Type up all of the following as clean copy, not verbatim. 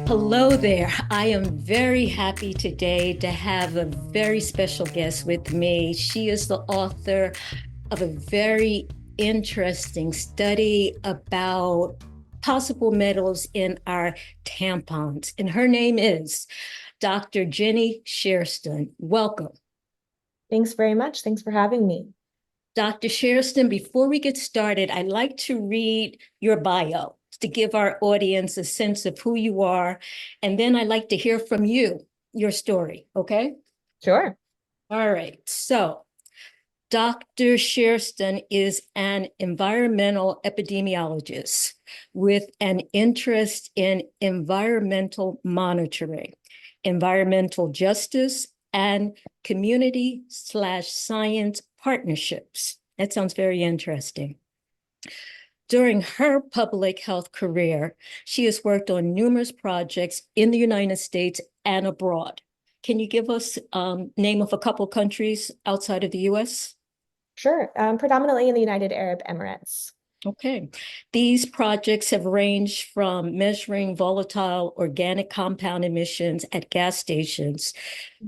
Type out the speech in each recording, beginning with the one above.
Hello there. I am very happy today to have a very special guest with me. She is the author of a very interesting study about possible metals in our tampons. And her name is Dr. Jenny Shearston. Welcome. Thanks very much. Thanks for having me. Dr. Shearston, before we get started, I'd like to read your bio to give our audience a sense of who you are. And then I'd like to hear from you, your story, okay? Sure. All right. So Dr. Shearston is an environmental epidemiologist with an interest in environmental monitoring, environmental justice, and community/science partnerships. That sounds very interesting. During her public health career, she has worked on numerous projects in the United States and abroad. Can you give us name of a couple countries outside of the US? Sure. Predominantly in the United Arab Emirates. Okay. These projects have ranged from measuring volatile organic compound emissions at gas stations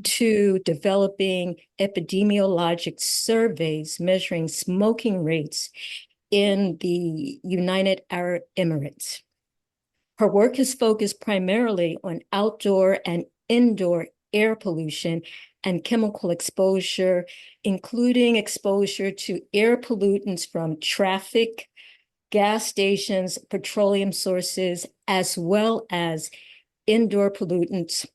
to developing epidemiologic surveys measuring smoking rates in the United Arab Emirates. Her work has focused primarily on outdoor and indoor air pollution and chemical exposure, including exposure to air pollutants from traffic, gas stations, petroleum sources, as well as indoor pollutants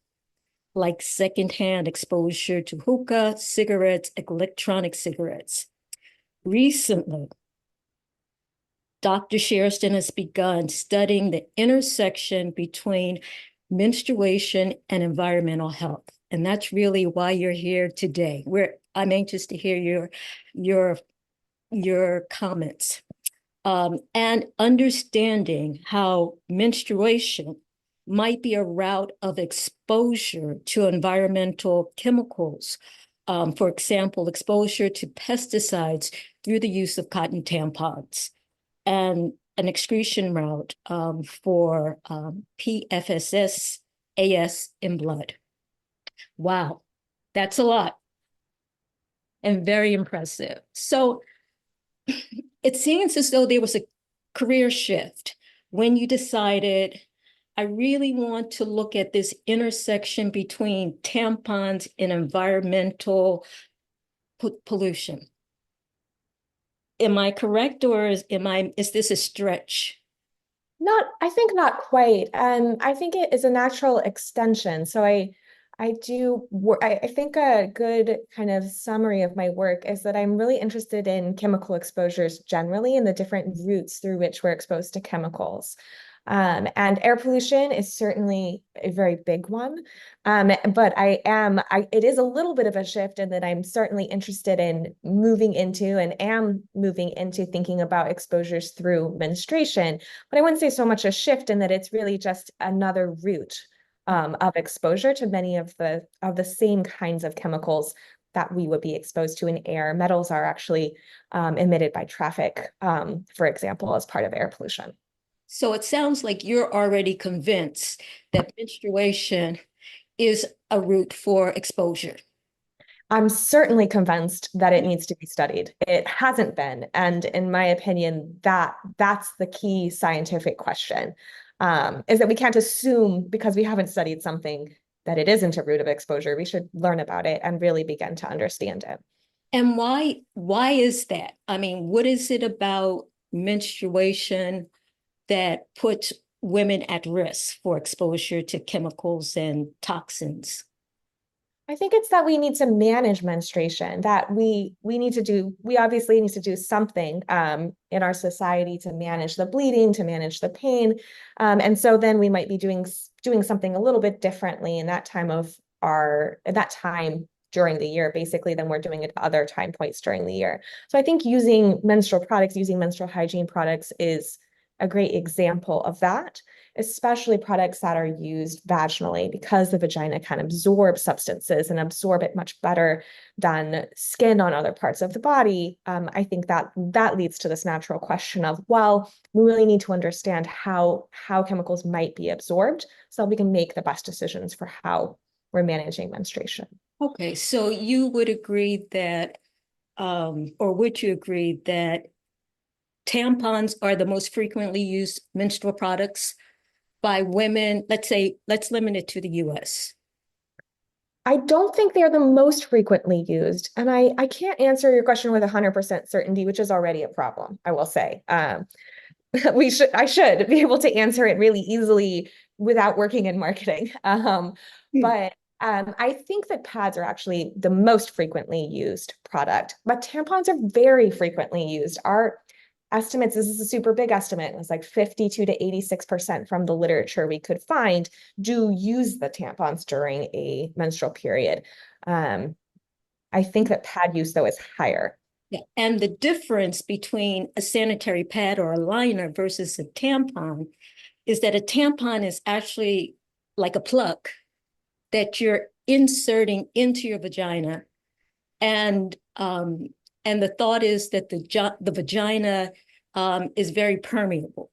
like secondhand exposure to hookah, cigarettes, electronic cigarettes. Recently, Dr. Shearston has begun studying the intersection between menstruation and environmental health. And that's really why you're here today. I'm anxious to hear your comments. And understanding how menstruation might be a route of exposure to environmental chemicals. For example, exposure to pesticides through the use of cotton tampons, and an excretion route for PFSS, AS in blood. Wow, that's a lot and very impressive. So it seems as though there was a career shift when you decided, I really want to look at this intersection between tampons and environmental pollution. Am I correct, or is this a stretch? I think not quite. I think it is a natural extension. I think a good kind of summary of my work is that I'm really interested in chemical exposures generally and the different routes through which we're exposed to chemicals. And air pollution is certainly a very big one. But it is a little bit of a shift in that I'm certainly interested in moving into and am moving into thinking about exposures through menstruation. But I wouldn't say so much a shift in that it's really just another route of exposure to many of the same kinds of chemicals that we would be exposed to in air. Metals are actually emitted by traffic, for example, as part of air pollution. So it sounds like you're already convinced that menstruation is a route for exposure. I'm certainly convinced that it needs to be studied. It hasn't been, and in my opinion, that's the key scientific question, is that we can't assume because we haven't studied something that it isn't a route of exposure. We should learn about it and really begin to understand it. And why is that? I mean, what is it about menstruation that puts women at risk for exposure to chemicals and toxins? I think it's that we need to manage menstruation, that we obviously need to do something in our society to manage the bleeding, to manage the pain. And so then we might be doing something a little bit differently in that time during the year, basically, than we're doing at other time points during the year. So I think using menstrual hygiene products is a great example of that. especially products that are used vaginally, because the vagina can absorb substances and absorb it much better than skin on other parts of the body. I think that leads to this natural question of, well, we really need to understand how chemicals might be absorbed so we can make the best decisions for how we're managing menstruation. Okay, so you would agree that, or would you agree that tampons are the most frequently used menstrual products by women? Let's say, let's limit it to the US. I don't think they're the most frequently used. And I can't answer your question with 100% certainty, which is already a problem, I will say. I should be able to answer it really easily without working in marketing. But I think that pads are actually the most frequently used product, but tampons are very frequently used. Our estimates, this is a super big estimate, it was like 52 to 86% from the literature we could find do use the tampons during a menstrual period. I think that pad use, though, is higher. Yeah. And the difference between a sanitary pad or a liner versus a tampon is that a tampon is actually like a plug that you're inserting into your vagina. And the thought is that the vagina is very permeable.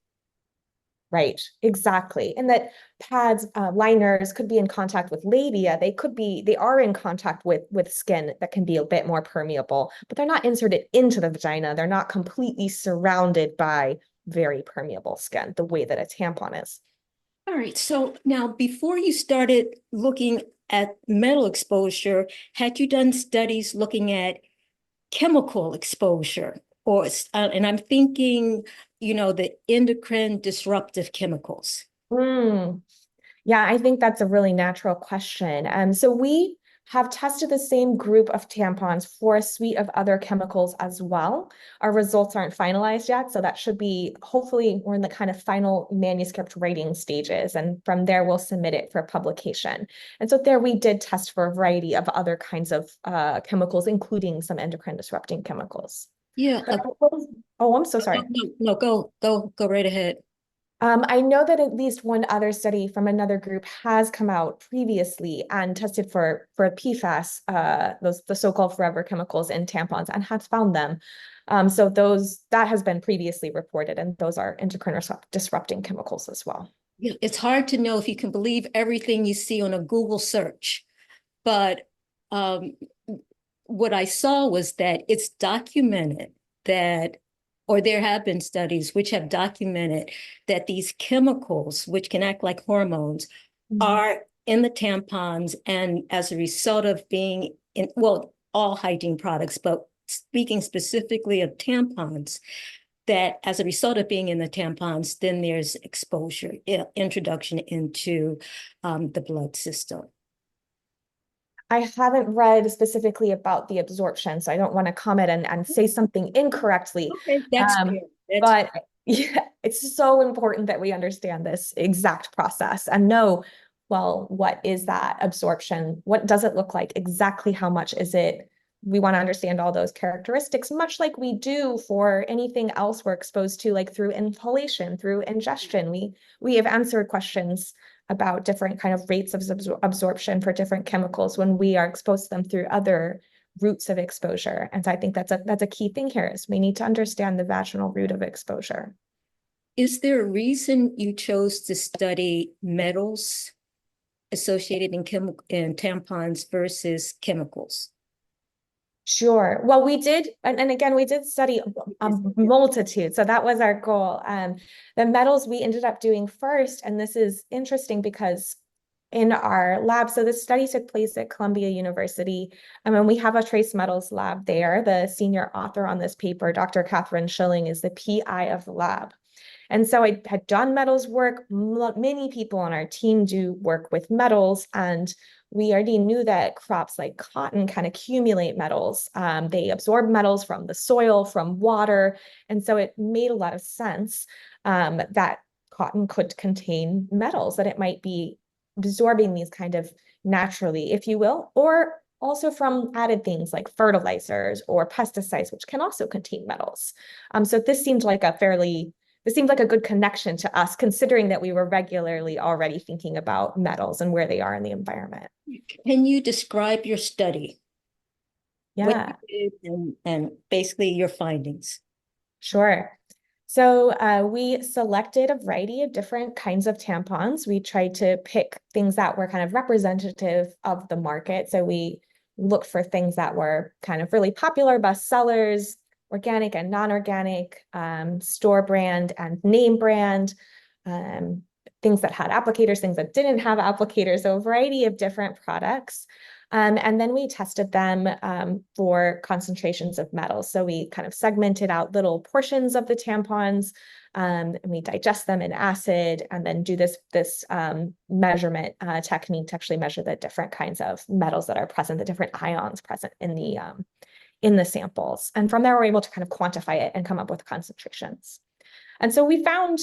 Right, exactly. And that pads, liners could be in contact with labia. They are in contact with skin that can be a bit more permeable, but they're not inserted into the vagina. They're not completely surrounded by very permeable skin the way that a tampon is. All right. So now, before you started looking at metal exposure, had you done studies looking at chemical exposure? And I'm thinking, the endocrine disruptive chemicals. Mm. Yeah, I think that's a really natural question. So we have tested the same group of tampons for a suite of other chemicals as well. Our results aren't finalized yet, so that should be, hopefully, we're in the kind of final manuscript writing stages, and from there we'll submit it for publication. And so there we did test for a variety of other kinds of chemicals, including some endocrine disrupting chemicals. Yeah. Oh, I'm so sorry. No, go right ahead. I know that at least one other study from another group has come out previously and tested for PFAS, the so-called forever chemicals in tampons, and has found them. So that has been previously reported, and those are endocrine disrupting chemicals as well. Yeah, it's hard to know if you can believe everything you see on a Google search, but um, what I saw was that it's documented that, or there have been studies which have documented that these chemicals, which can act like hormones, are in the tampons. And as a result of being in, well, all hygiene products, but speaking specifically of tampons, that as a result of being in the tampons, then there's exposure, introduction into the blood system. I haven't read specifically about the absorption, so I don't want to comment and say something incorrectly. Okay, that's fair. But yeah, it's so important that we understand this exact process and know, well, what is that absorption? What does it look like? Exactly how much is it? We want to understand all those characteristics, much like we do for anything else we're exposed to, like through inhalation, through ingestion. We have answered questions about different kind of rates of absorption for different chemicals when we are exposed to them through other routes of exposure. And so I think that's a key thing here is we need to understand the vaginal route of exposure. Is there a reason you chose to study metals associated in tampons versus chemicals? Sure. Well, we did, and again, we did study a multitude. So that was our goal. The metals we ended up doing first, and this is interesting because in our lab, so this study took place at Columbia University, and we have a trace metals lab there. The senior author on this paper, Dr. Catherine Schilling, is the PI of the lab. And so I had done metals work. Many people on our team do work with metals, and we already knew that crops like cotton can accumulate metals. They absorb metals from the soil, from water. And so it made a lot of sense that cotton could contain metals, that it might be absorbing these kind of naturally, if you will, or also from added things like fertilizers or pesticides, which can also contain metals. So this seemed like a fairly this seemed like a good connection to us, considering that we were regularly already thinking about metals and where they are in the environment. Can you describe your study? What Yeah, you did and basically your findings? sure. So we selected a variety of different kinds of tampons. We tried to pick things that were kind of representative of the market. So we looked for things that were kind of really popular bestsellers, organic and non-organic, store brand and name brand, um, things that had applicators, things that didn't have applicators, so a variety of different products. And then we tested them for concentrations of metals. So we kind of segmented out little portions of the tampons, and we digest them in acid, and then do this measurement technique to actually measure the different kinds of metals that are present, the different ions present in the samples. And from there, we're able to kind of quantify it and come up with concentrations. And so we found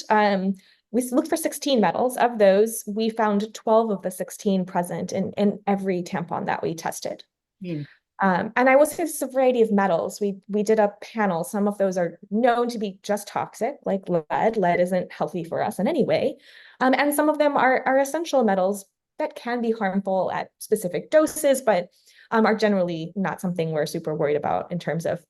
we looked for 16 metals. Of those, we found 12 of the 16 present in every tampon that we tested. Hmm. And I will say it's a variety of metals. We did a panel. Some of those are known to be just toxic, like lead. Lead isn't healthy for us in any way. And some of them are essential metals that can be harmful at specific doses, but are generally not something we're super worried about in terms of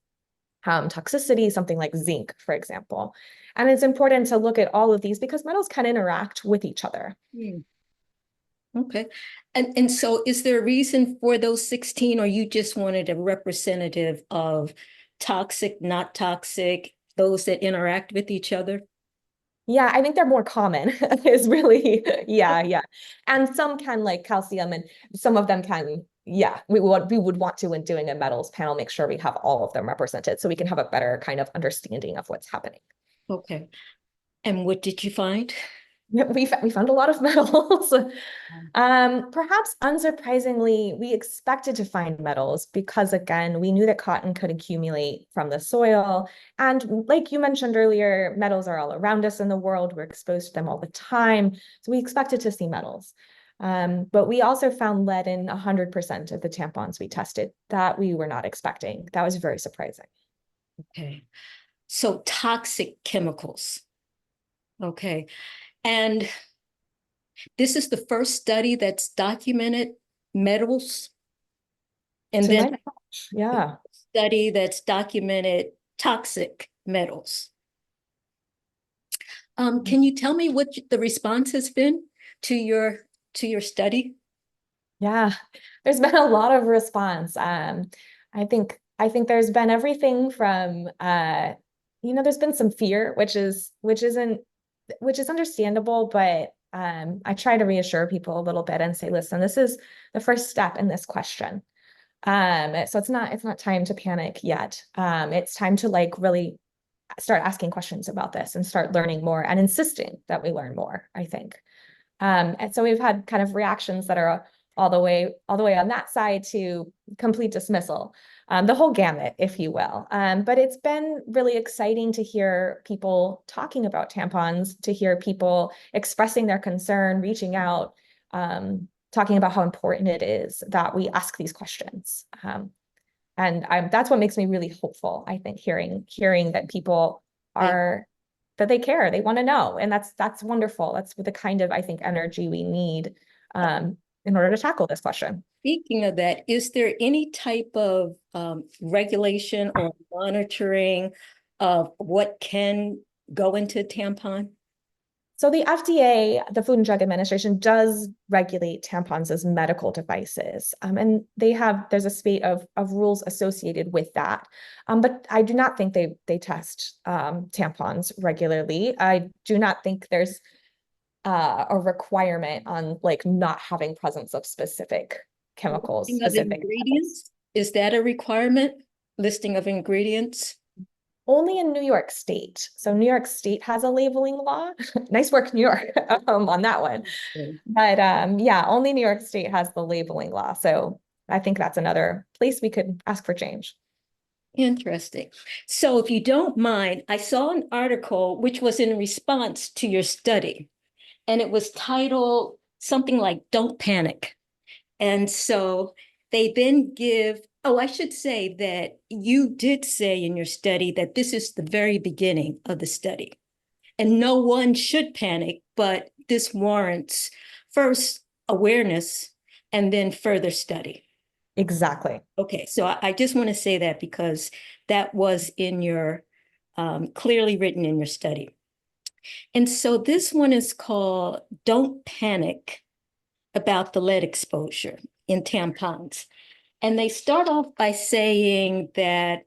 toxicity, something like zinc, for example. And it's important to look at all of these because metals can interact with each other. Hmm. Okay. And so is there a reason for those 16, or you just wanted a representative of toxic, not toxic, those that interact with each other? Yeah, I think they're more common is really, yeah. And some can, like calcium, and some of them can, yeah, we would want to, when doing a metals panel, make sure we have all of them represented so we can have a better kind of understanding of what's happening. Okay. And what did you find? We found a lot of metals. Perhaps unsurprisingly, we expected to find metals because, again, we knew that cotton could accumulate from the soil. And like you mentioned earlier, metals are all around us in the world. We're exposed to them all the time. So we expected to see metals. But we also found lead in 100% of the tampons we tested that we were not expecting. That was very surprising. Okay. So toxic chemicals. Okay. And this is the first study that's documented metals, and To my then knowledge, yeah. study that's documented toxic metals. Can you tell me what the response has been to your study? Yeah, there's been a lot of response. I think there's been everything from there's been some fear, which is understandable, but I try to reassure people a little bit and say, listen, this is the first step in this question. So it's not time to panic yet. It's time to like really start asking questions about this and start learning more and insisting that we learn more, I think. And so we've had kind of reactions that are all the way on that side to complete dismissal, the whole gamut, if you will. But it's been really exciting to hear people talking about tampons, to hear people expressing their concern, reaching out, talking about how important it is that we ask these questions. That's what makes me really hopeful, I think, hearing that people are that they care, they want to know. And that's wonderful. That's the kind of, I think, energy we need in order to tackle this question. Speaking of that, is there any type of regulation or monitoring of what can go into tampon? So the FDA, the Food and Drug Administration, does regulate tampons as medical devices. And there's a spate of rules associated with that. But I do not think they test tampons regularly. I do not think there's a requirement on like not having presence of specific chemicals, Listing of specific metals. ingredients, is that a requirement? Listing of ingredients? Only in New York State. So New York State has a labeling law. Nice work, New York, on that one. But yeah, only New York State has the labeling law. So I think that's another place we could ask for change. Interesting. So if you don't mind, I saw an article which was in response to your study, and it was titled something like "Don't Panic." And so they then I should say that you did say in your study that this is the very beginning of the study. and no one should panic, but this warrants first awareness and then further study. Exactly. Okay, so I just want to say that because that was in your clearly written in your study. And so this one is called Don't Panic About the Lead Exposure in Tampons. And they start off by saying that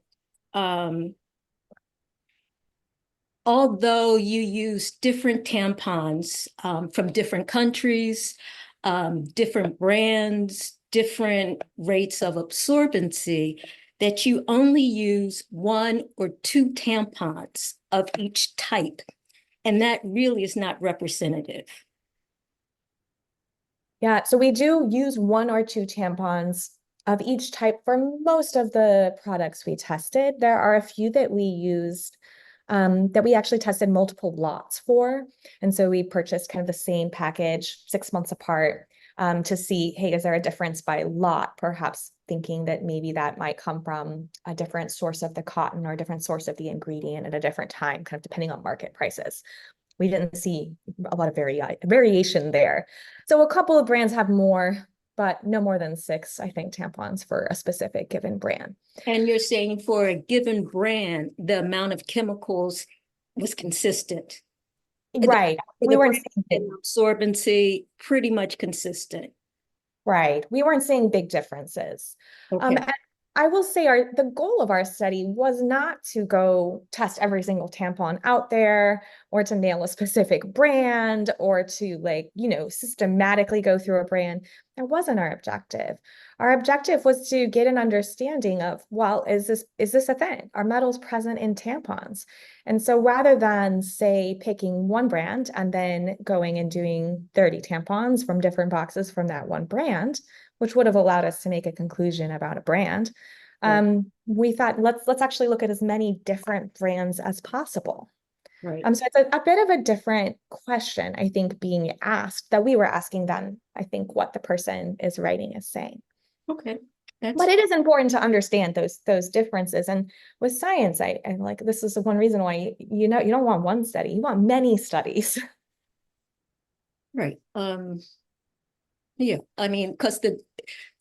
although you use different tampons from different countries, different brands, different rates of absorbency, that you only use 1 or 2 tampons of each type. And that really is not representative. Yeah, so we do use 1 or 2 tampons of each type for most of the products we tested. There are a few that we used that we actually tested multiple lots for. And so we purchased kind of the same package 6 months apart to see, hey, is there a difference by lot? Perhaps thinking that maybe that might come from a different source of the cotton or a different source of the ingredient at a different time, kind of depending on market prices. We didn't see a lot of variation there. So a couple of brands have more, but no more than 6, I think, tampons for a specific given brand. And you're saying for a given brand, the amount of chemicals was consistent. Right. We weren't seeing absorbency pretty much consistent. Right. We weren't seeing big differences. Okay. And I will say the goal of our study was not to go test every single tampon out there or to nail a specific brand or to systematically go through a brand. That wasn't our objective. Our objective was to get an understanding of, well, is this a thing? Are metals present in tampons? And so rather than say picking one brand and then going and doing 30 tampons from different boxes from that one brand, which would have allowed us to make a conclusion about a brand. Right. We thought, let's actually look at as many different brands as possible. Right. So it's a bit of a different question, I think, being asked that we were asking than I think what the person is writing is saying. Okay. But it is important to understand those differences. And with science, I like this is one reason why you don't want one study, you want many studies. Right. Yeah, I mean, because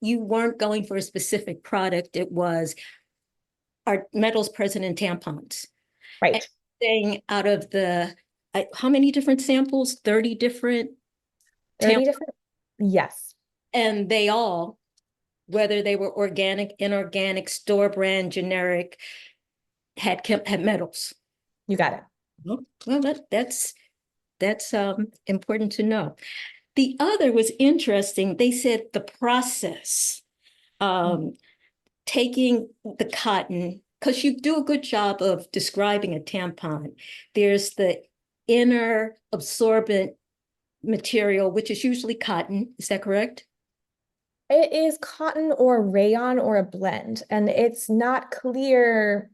you weren't going for a specific product, it was our metals present in tampons. And Right. saying out of the how many different samples? 30 different 30 different. Yes. and they all, whether they were organic, inorganic, store brand, generic, had metals. You got it. Well, that's important to know. The other was interesting. They said the process, taking the cotton, because you do a good job of describing a tampon. There's the inner absorbent material, which is usually cotton. Is that correct? It is cotton or rayon or a blend, and it's not clear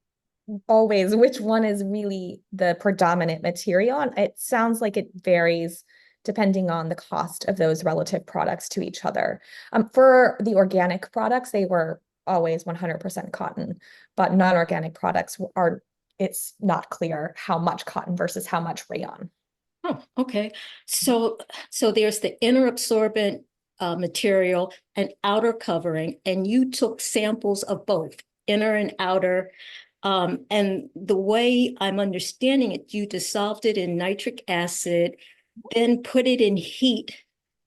always which one is really the predominant material. And it sounds like it varies depending on the cost of those relative products to each other. For the organic products, they were always 100% cotton, but non-organic products it's not clear how much cotton versus how much rayon. Oh, okay. So there's the inner absorbent material and outer covering, and you took samples of both inner and outer. And the way I'm understanding it, you dissolved it in nitric acid, then put it in heat.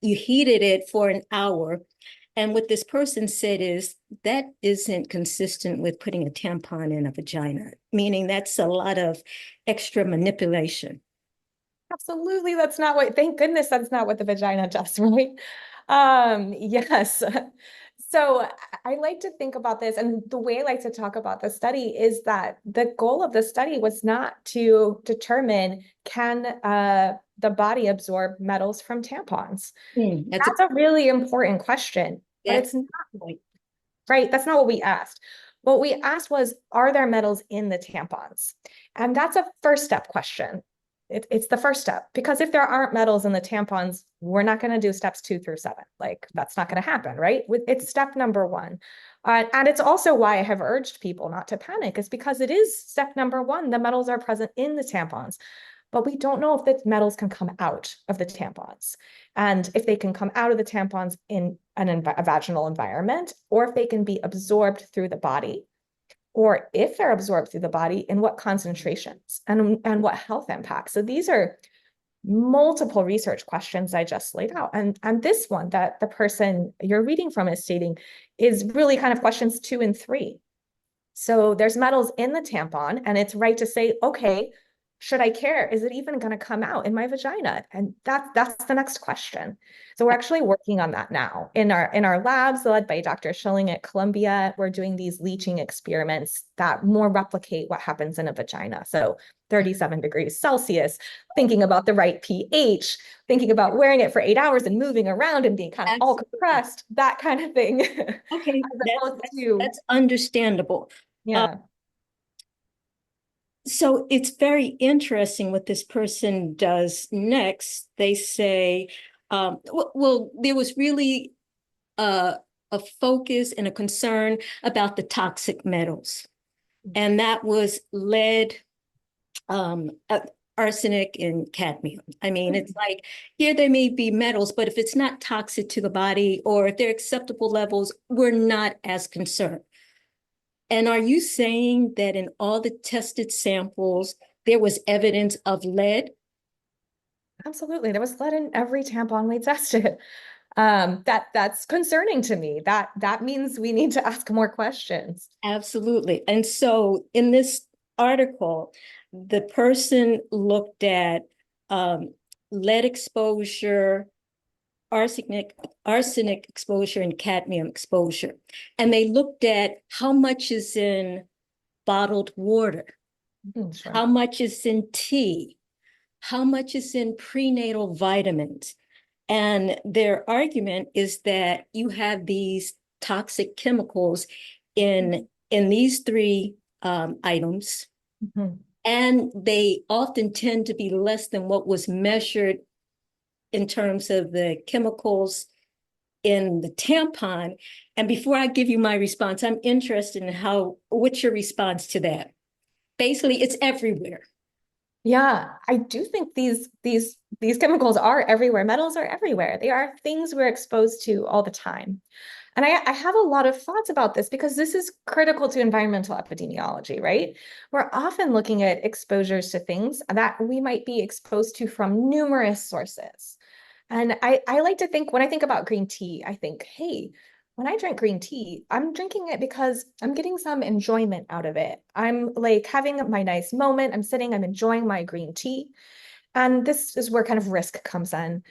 You heated it for an hour. And what this person said is that isn't consistent with putting a tampon in a vagina, meaning that's a lot of extra manipulation. Absolutely, thank goodness that's not what the vagina does, right? Yes. So I like to think about this, and the way I like to talk about the study is that the goal of the study was not to determine can the body absorb metals from tampons. That's a really important question, but it's not right. That's not what we asked. What we asked was, are there metals in the tampons? And that's a first step question. It's the first step, because if there aren't metals in the tampons, we're not going to do steps 2 through 7. Like that's not going to happen, right? It's step number 1. And it's also why I have urged people not to panic, is because it is step number 1. The metals are present in the tampons. but we don't know if the metals can come out of the tampons. And if they can come out of the tampons in a vaginal environment, or if they can be absorbed through the body, or if they're absorbed through the body, in what concentrations and what health impacts. So these are multiple research questions I just laid out. And this one that the person you're reading from is stating is really kind of questions 2 and 3. So there's metals in the tampon, and it's right to say, okay, should I care? Is it even going to come out in my vagina? And that's the next question. So we're actually working on that now in our labs led by Dr. Schilling at Columbia. We're doing these leaching experiments that more replicate what happens in a vagina. So 37 degrees Celsius, thinking about the right pH, thinking about wearing it for 8 hours and moving around and being kind of all compressed, that kind of thing. Okay, that's understandable. Yeah. So it's very interesting what this person does next. They say, well, there was really a focus and a concern about the toxic metals, and that was lead, arsenic, and cadmium. I mean, it's like, here there may be metals, but if it's not toxic to the body or if they're acceptable levels, we're not as concerned. And are you saying that in all the tested samples, there was evidence of lead? Absolutely. There was lead in every tampon we tested. That's concerning to me. That means we need to ask more questions. Absolutely. And so in this article, the person looked at lead exposure, arsenic exposure, and cadmium exposure. And they looked at how much is in bottled water, Sure. how much is in tea, how much is in prenatal vitamins. And their argument is that you have these toxic chemicals in these three items, and they often tend to be less than what was measured in terms of the chemicals in the tampon. And before I give you my response, I'm interested in what's your response to that? Basically, it's everywhere. Yeah, I do think these chemicals are everywhere. Metals are everywhere. They are things we're exposed to all the time. And I have a lot of thoughts about this because this is critical to environmental epidemiology, right? We're often looking at exposures to things that we might be exposed to from numerous sources. And I like to think, when I think about green tea, I think, hey, when I drink green tea, I'm drinking it because I'm getting some enjoyment out of it. I'm like having my nice moment. I'm sitting, I'm enjoying my green tea. And this is where kind of risk comes in.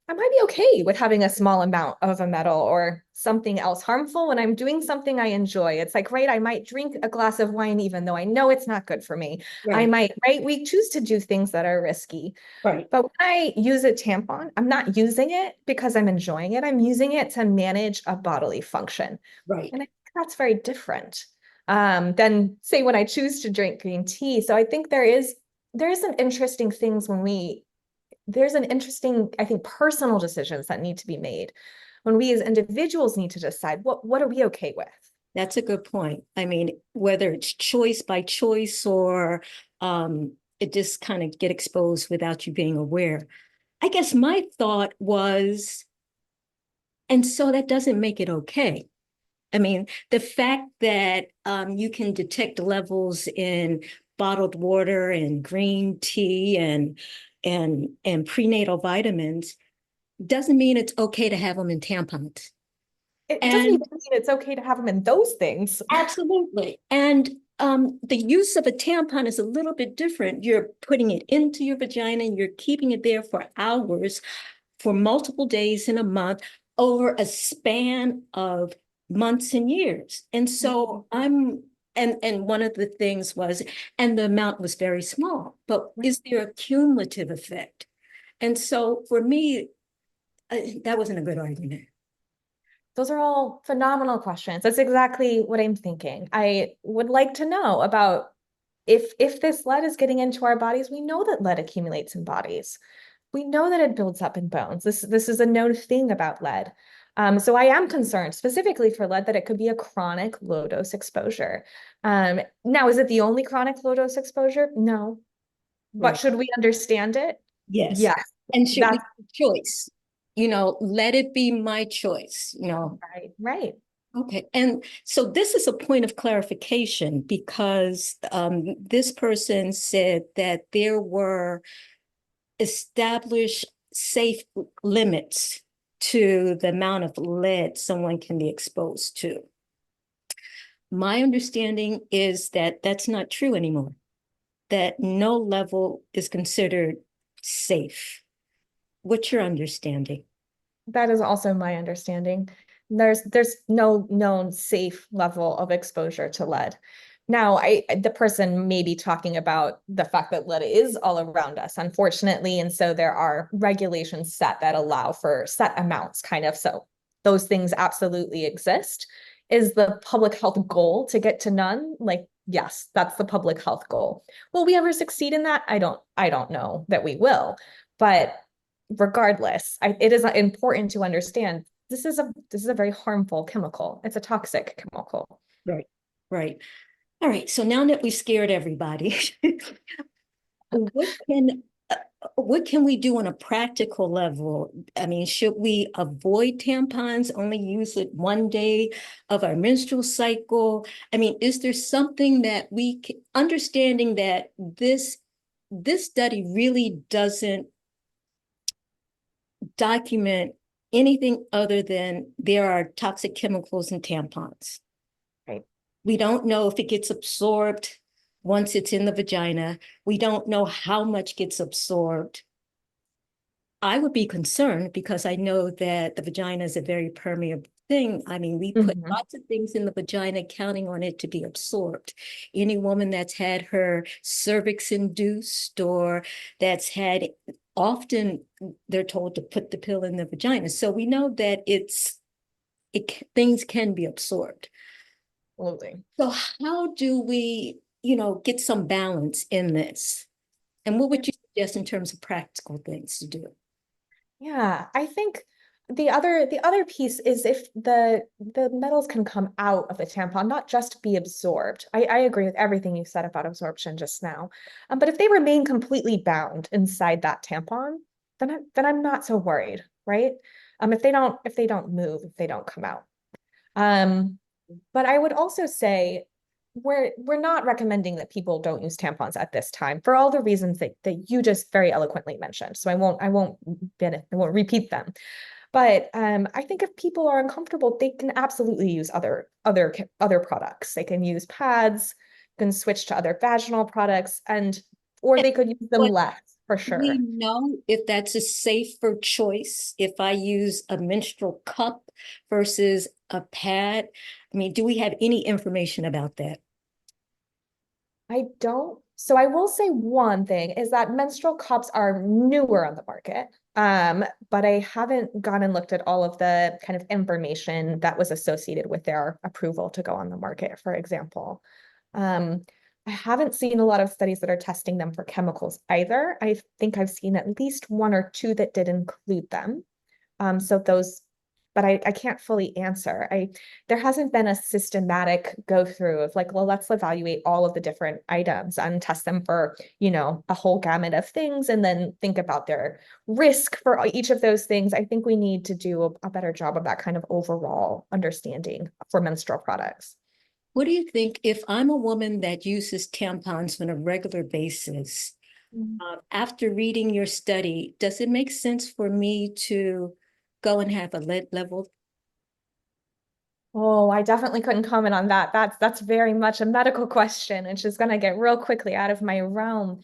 I might be okay with having a small amount of a metal or something else harmful when I'm doing something I enjoy. It's like, right, I might drink a glass of wine even though I know it's not good for me. Right. I might, right? We choose to do things that are risky. Right. But when I use a tampon, I'm not using it because I'm enjoying it. I'm using it to manage a bodily function. Right. And I think that's very different than, say, when I choose to drink green tea. So I think there's an interesting things there's an interesting, I think, personal decisions that need to be made when we as individuals need to decide what are we okay with. That's a good point. I mean, whether it's choice by choice or it just kind of get exposed without you being aware. I guess my thought was, and so that doesn't make it okay. I mean, the fact that you can detect levels in bottled water and green tea and prenatal vitamins doesn't mean it's okay to have them in tampons. It doesn't even mean it's okay to have them in those things. Absolutely. And the use of a tampon is a little bit different. You're putting it into your vagina and you're keeping it there for hours, for multiple days in a month, over a span of months and years. And so and one of the things was, and the amount was very small, but is there a cumulative effect? And so for me, that wasn't a good argument. Those are all phenomenal questions. That's exactly what I'm thinking. I would like to know about if this lead is getting into our bodies. We know that lead accumulates in bodies. We know that it builds up in bones. This is a known thing about lead. So I am concerned specifically for lead that it could be a chronic low dose exposure. Now, is it the only chronic low dose exposure? No. But right. should we understand it? Yes. Yes, And should we that's have a choice? Let it be my choice. right, right. Okay. And so this is a point of clarification because this person said that there were established safe limits to the amount of lead someone can be exposed to. My understanding is that that's not true anymore, that no level is considered safe. What's your understanding? That is also my understanding. There's no known safe level of exposure to lead. Now, the person may be talking about the fact that lead is all around us, unfortunately, and so there are regulations set that allow for set amounts, kind of. So those things absolutely exist. Is the public health goal to get to none? Like, yes, that's the public health goal. Will we ever succeed in that? I don't know that we will, but regardless, it is important to understand this is a very harmful chemical. It's a toxic chemical. Right, right. All right. So now that we've scared everybody, what can what can we do on a practical level? I mean, should we avoid tampons, only use it one day of our menstrual cycle? I mean, is there something that understanding that this study really doesn't document anything other than there are toxic chemicals in tampons. Right. We don't know if it gets absorbed once it's in the vagina. We don't know how much gets absorbed. I would be concerned because I know that the vagina is a very permeable thing. I mean, we put Mhm. lots of things in the vagina counting on it to be absorbed. Any woman that's had her cervix induced or that's had, often they're told to put the pill in the vagina. So we know that things can be absorbed. Absolutely. So how do we, get some balance in this? And what would you suggest in terms of practical things to do? Yeah, I think the other piece is if the metals can come out of the tampon, not just be absorbed. I agree with everything you said about absorption just now. But if they remain completely bound inside that tampon, then I'm not so worried, right? If they don't move, if they don't come out. Um, but I would also say we're not recommending that people don't use tampons at this time for all the reasons that you just very eloquently mentioned. So I won't repeat them. But I think if people are uncomfortable, they can absolutely use other products. They can use pads, can switch to other vaginal products, or they could use them What less for do we sure. know if that's a safer choice if I use a menstrual cup versus a pad? I mean, do we have any information about that? I don't. So I will say one thing is that menstrual cups are newer on the market. But I haven't gone and looked at all of the kind of information that was associated with their approval to go on the market, for example. Um, I haven't seen a lot of studies that are testing them for chemicals either. I think I've seen at least one or two that did include them. So those, but I can't fully answer. There hasn't been a systematic go through of like, well, let's evaluate all of the different items and test them for, a whole gamut of things and then think about their risk for each of those things. I think we need to do a better job of that kind of overall understanding for menstrual products. What do you think if I'm a woman that uses tampons on a regular basis? After reading your study, does it make sense for me to go and have a lead level? Oh, I definitely couldn't comment on that. That's very much a medical question, which is going to get real quickly out of my realm.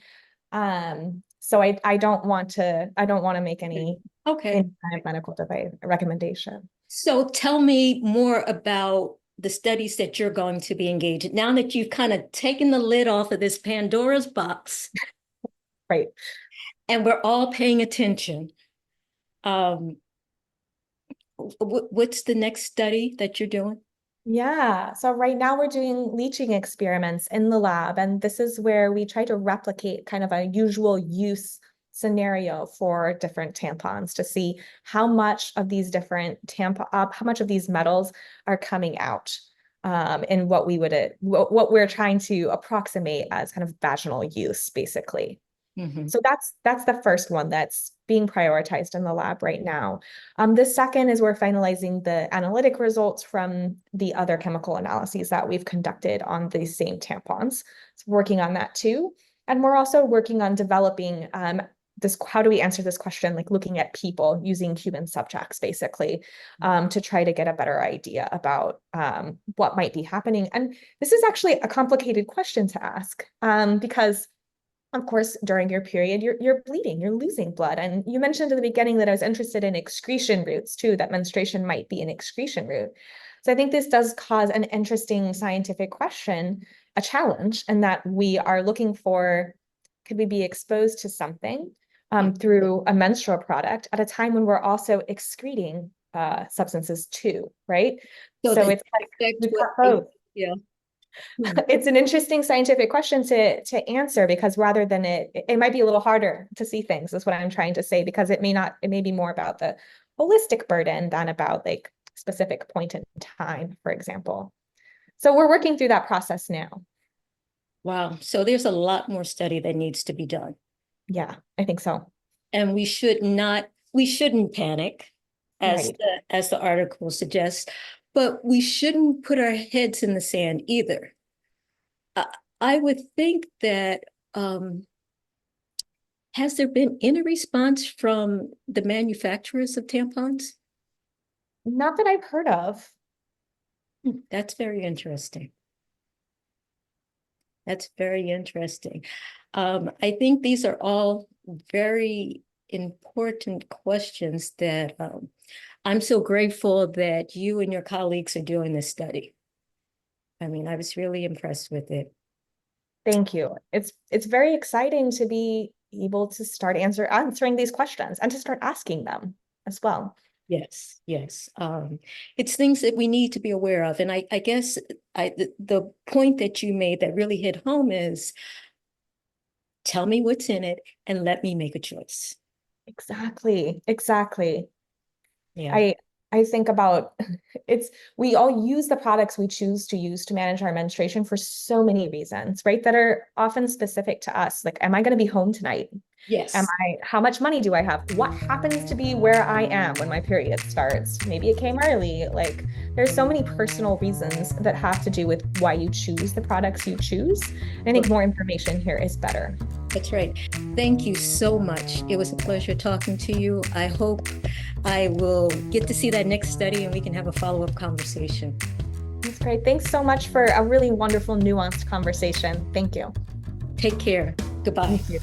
So I don't want to make Okay. any kind of medical device recommendation. So tell me more about the studies that you're going to be engaged in. Now that you've kind of taken the lid off of this Pandora's box Right. and we're all paying attention, um, what's the next study that you're doing? Yeah. So right now we're doing leaching experiments in the lab, and this is where we try to replicate kind of a usual use scenario for different tampons to see how much of these different how much of these metals are coming out. In what we're trying to approximate as kind of vaginal use, basically. Mhm. So that's the first one that's being prioritized in the lab right now. The second is we're finalizing the analytic results from the other chemical analyses that we've conducted on these same tampons. So working on that too. And we're also working on developing this, how do we answer this question, like looking at people using human subjects, basically, to try to get a better idea about what might be happening. And this is actually a complicated question to ask because of course, during your period, you're bleeding, you're losing blood. And you mentioned at the beginning that I was interested in excretion routes too, that menstruation might be an excretion route. So I think this does cause an interesting scientific question, a challenge, and that we are looking for, could we be exposed to something through a menstrual product at a time when we're also excreting substances too, right? So it's like affect we've what got both. yeah. Hmm. It's an interesting scientific question to answer, because rather than it might be a little harder to see things, is what I'm trying to say, because it may be more about the holistic burden than about like specific point in time, for example. So we're working through that process now. Wow. So there's a lot more study that needs to be done. Yeah, I think so. And we shouldn't panic, Right. as the article suggests, but we shouldn't put our heads in the sand either. I would think that has there been any response from the manufacturers of tampons? Not that I've heard of. That's very interesting. That's very interesting. I think these are all very important questions that I'm so grateful that you and your colleagues are doing this study. I mean, I was really impressed with it. Thank you. It's very exciting to be able to start answering these questions and to start asking them as well. Yes, yes. It's things that we need to be aware of. And I guess the point that you made that really hit home is tell me what's in it and let me make a choice. Exactly. Exactly. Yeah. I think about we all use the products we choose to use to manage our menstruation for so many reasons, right? That are often specific to us. Like, am I going to be home tonight? Yes. How much money do I have? What happens to be where I am when my period starts? Maybe it came early. Like, there's so many personal reasons that have to do with why you choose the products you choose. And I think more information here is better. That's right. Thank you so much. It was a pleasure talking to you. I hope I will get to see that next study and we can have a follow-up conversation. That's great. Thanks so much for a really wonderful, nuanced conversation. Thank you. Take care. Goodbye. Thank you.